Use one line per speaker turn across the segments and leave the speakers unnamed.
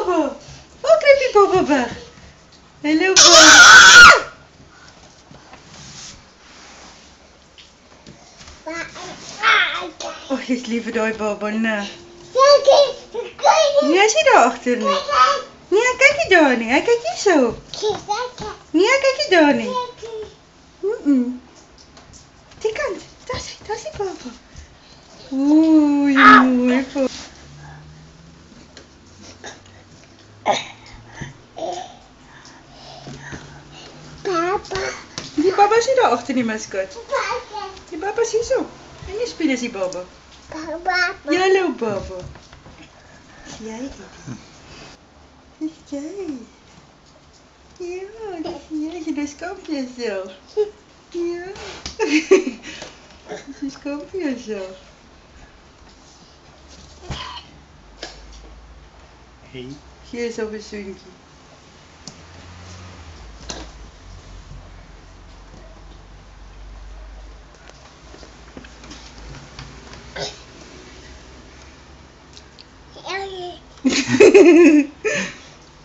Baba. Waar kruip die Baba weg? Hallo Baba. Oh, jy's lief vir daai Baba, nee. Nee, is hy daar agter nie? Nee, hy kyk nie daar nie. Hy kyk hier so. Nee, hy kyk nie daar nie. Die kant. Daar is die Baba. Oei, mooi Baba. Die Baba is nie daar agter nie, my skat. Die Baba is hier so. En jy speel is die Baba. Ja, hallo Baba. Is jy dit? Is jy? Ja, dis jy skamp jouself. Ja. Jy skamp jouself.
Hey.
Hier is op 'n soentjie.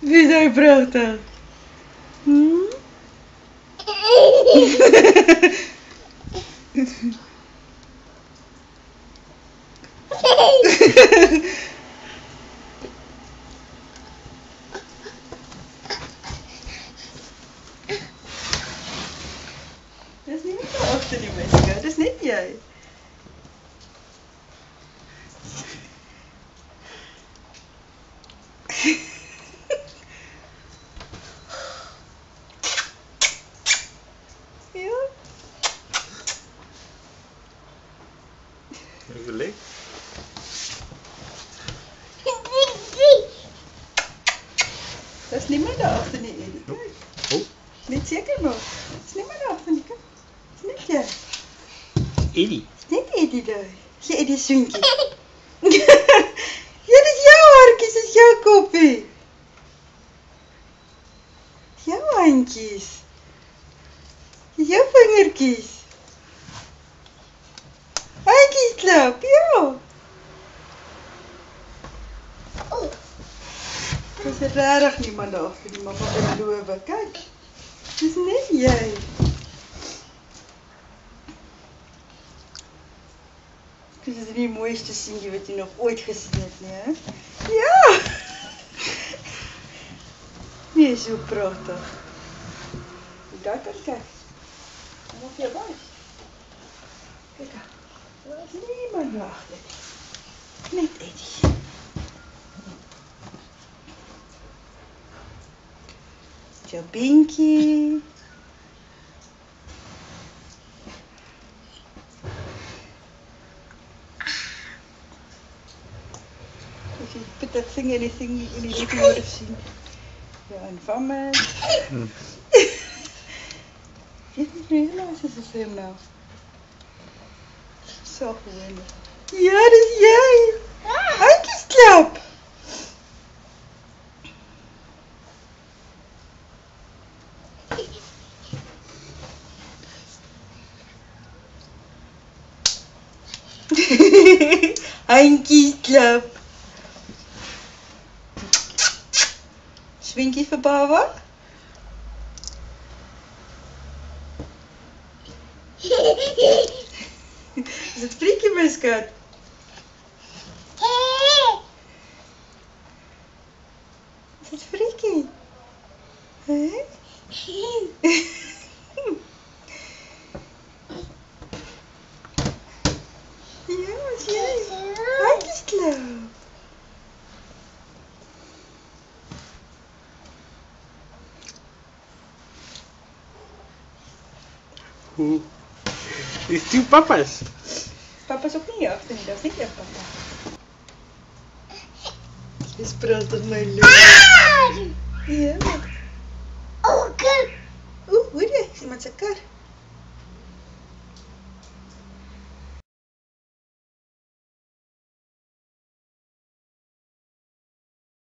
Wie is hy pragtig? Dis nie net daar agter die mense, dis net jy. Ja.
Even leuk.
Dis niemand daar agter nie, Eddie. Kyk.
Oh,
Net seker maar. Dis niemand daar agter nie. Kyk. Dis net jy.
Eddie.
Dis net Eddie daar. Dis Eddie soentjie. Ja, dis jou hartjies, dis jou koppie. Dis jou handjies. Dis jou vingertjies. Handjies klap, ja. Dis regtig niemand daar agter die mamma beloof. Kyk. Dis net jy. Dit is die mooiste seentjie wat jy nog ooit gesien het, nie, hè? Ja! Nee, so pragtig. Daar kan kyk. Kom op jou buis. Kyk aan. Daar is niemand daar agter nie. Net Eddie. Jou binkie. If you put that thing in die dikke hoor sien. Ja, en van my. Jy het nie realize as ek hom nou. So gewoon. Ja, dis jy. Handjies klap. Handjies klap. Swinkie vir Baba. Is dit Friekie, my skat? Is dit Friekie? Hè? Ja, is jy? Handjies klap.
Hoe? Dis twee papas.
Papa's ook nie agter nie, dat is nie jou papa. Dis pragtig, my lief. Ja. Oeh, hoor jy, is iemand se kar.